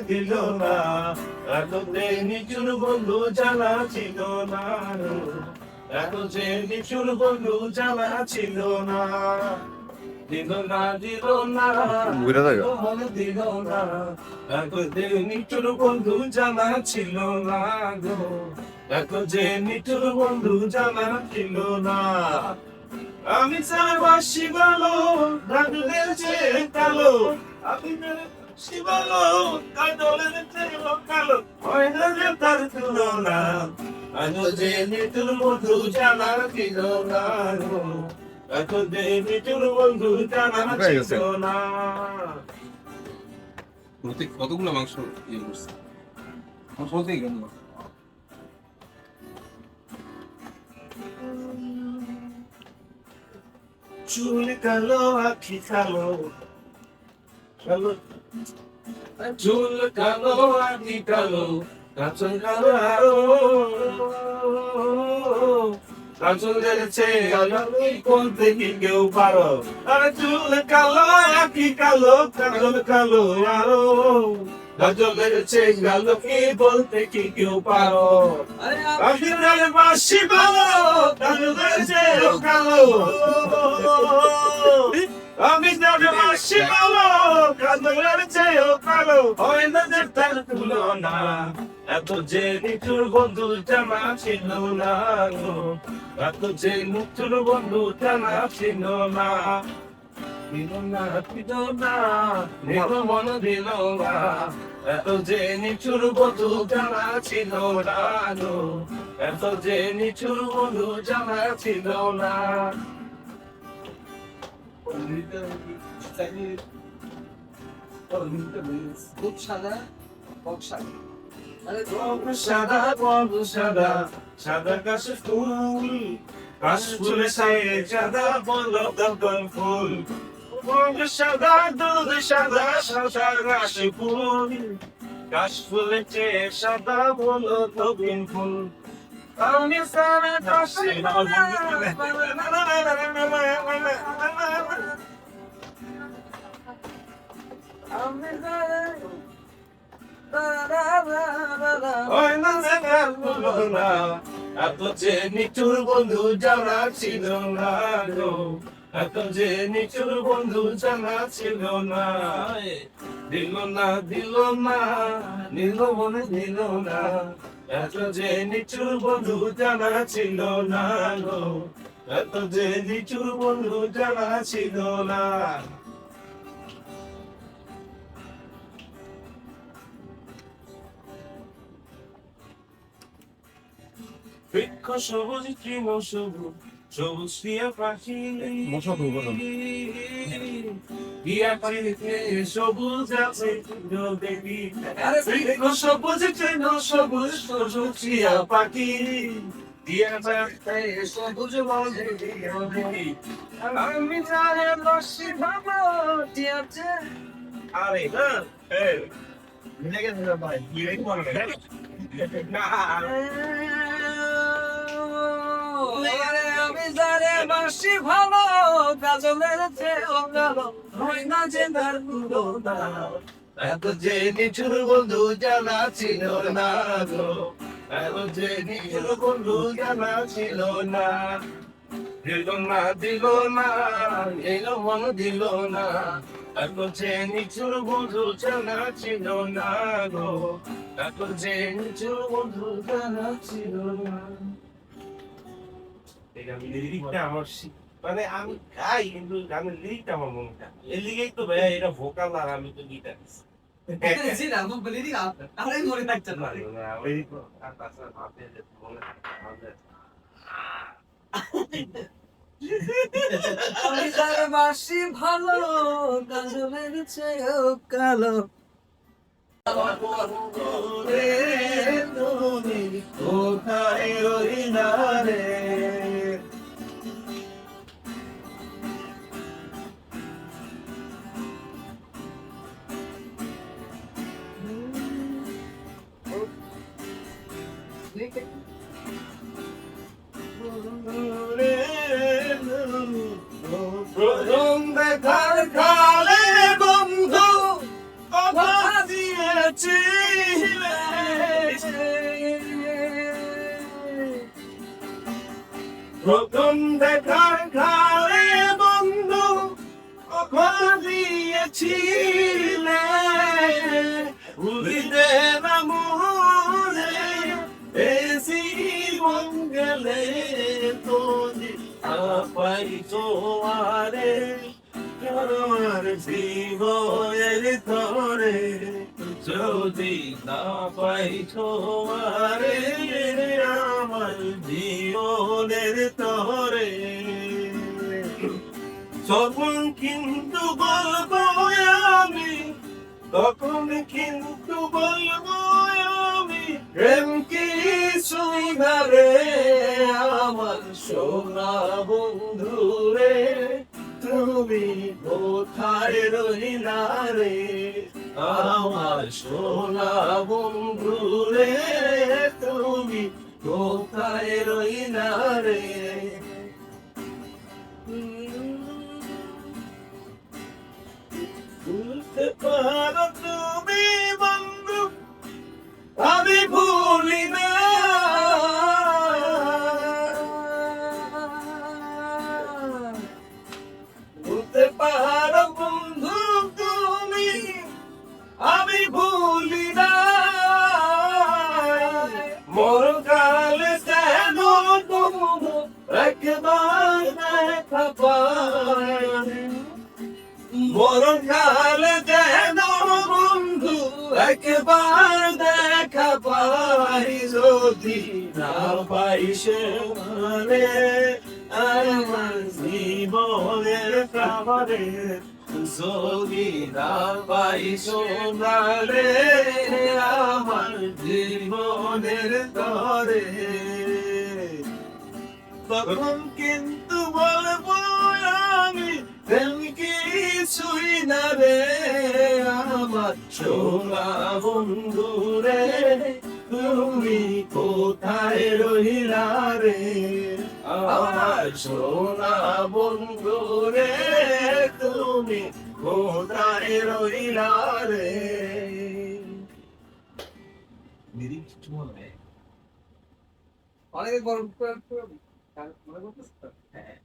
দিল না, এত যে নিচুর বন্ধু জানা ছিল না, এত যে নিচুর বন্ধু জানা ছিল না, দিল না দিল না, মনে দিল না, এত যে নিচুর বন্ধু জানা ছিল না গো, এত যে নিচুর বন্ধু জানা ছিল না। আমি চাই বাসি ভালো, রাজুদের চেয়ে কালো, আমি বাসি ভালো, কাজলের চেয়ে কালো, হয় না যে তার তুলনা, এত যে নিচুর বন্ধু জানা ছিল না গো, এত যে নিচুর বন্ধু জানা ছিল না। কতগুলো মাংস ইয়ে করছে মাংস বলতেই কেন চুল কালো আখি কালো, কালো চুল কালো আখি কালো, কাঁচন কালো আরো, কাঁচন দেখছে বলতে কি কেউ পারো, আরে চুল কালো আখি কালো, কাঁচন কালো আরো, কাজল দেখছে গেল কি বলতে কি কেউ পারো, আমি জানি বাসি ভালো, কাজল দেখছে কালো, আমি জানি বাসি ভালো, কাজলের চেয়েও কালো, হয় না যে তার তুলনা, এত যে নিচুর বন্ধু জানা ছিল না গো, এত যে নিচুর বন্ধু জানা ছিল না, দিল না দিল না, দিল মন দিল না, এত যে নিচুর বন্ধু জানা ছিল না গো, এত যে নিচুর বন্ধু জানা ছিল না। খুব সাদা বক্সা সাদা বন্ধু সাদা, সাদা কাশ ফুল, কাশ ফুলে সাইয়ে সাদা বলল দগন ফুল, বন্ধু সাদা দুধ সাদা, সাদা কাশ ফুল, কাশ ফুলে চেয়ে সাদা বলল দগন ফুল, আমি সারা কাশি এত যে নিচুর বন্ধু জানা ছিল না গো, এত যে নিচুর বন্ধু জানা ছিল না, দিল না দিল না, নিল মনে দিল না, এত যে নিচুর বন্ধু জানা ছিল না গো, এত যে নিচুর বন্ধু জানা ছিল না। বৃক্ষ সবুজ তৃণ সবুজ, সবুজ টিয়া পাখি, টিয়া পাখিতে সবুজ আছে দেখি, বৃক্ষ সবুজ তৃণ সবুজ, সবুজ টিয়া পাখি, টিয়া পাখিতে সবুজ দেখি, আমি জানে বসি ভাবো টিয়াতে, আরে হ্যাঁ ভাই না আমি জানে বাসি ভালো, কাজলের চেয়েও কালো, হয় না যে তার তুলনা, এত যে নিচুর বন্ধু জানা ছিল না গো, এত যে নিচুর বন্ধু জানা ছিল না, দিল না দিল না, এলো মন দিল না, এত যে নিচুর বন্ধু জানা ছিল না গো, এত যে নিচুর বন্ধু জানা ছিল না। আমার মানে আমি গাই কিন্তু গানের লিরিকটা আমার মনে থাকে, এই লিগেই তো ভাই এটা ভোকাল আর আমি তো গিটার। মনে থাকছে না আমি জানে বাসি ভালো, কাজলের চেয়েও কালো, কোথায় রইলা রে, প্রথম দেখার কালে বন্ধু কথা দিয়ে দিয়েছিলে প্রথম দেখার ঘরে বন্ধু কখন দিয়েছিলে ভুলিতে না মনে বেশি মন গেলে তোরে পাই তোমারে আমার জীবনের তরে যদি না পাই তোমারে আমার জীবনের তরে তখন কিন্তু বলবো আমি তখন কিন্তু বলবো আমি প্রেম কি শুইনা রে আমার সোনা বন্ধু রে তুমি কোথায় রইলা রে আমার সোনা বন্ধু রে তুমি কোথায় রইলা রে ভুলতে পারো তুমি বন্ধু আমি ভুলি না ভুলতে পারো বন্ধু তুমি আমি ভুলি না মরকালে যেন তুমি একবার দেখা পাই মরকালে যেন বন্ধু একবার দেখা পাই যদি না পাই সে মানে আমার জীবনের খাবারে যদি না পাই সোনারে আমার জীবনের তরে তখন কিন্তু বলবো আমি প্রেম কিছুই না রে আমার সোনা বন্ধু রে তুমি কোথায় রইলা রে আমার সোনা বন্ধু রে তুমি কোথায় রইলা রে অনেক বড় মনে করতেছ তো? হ্যাঁ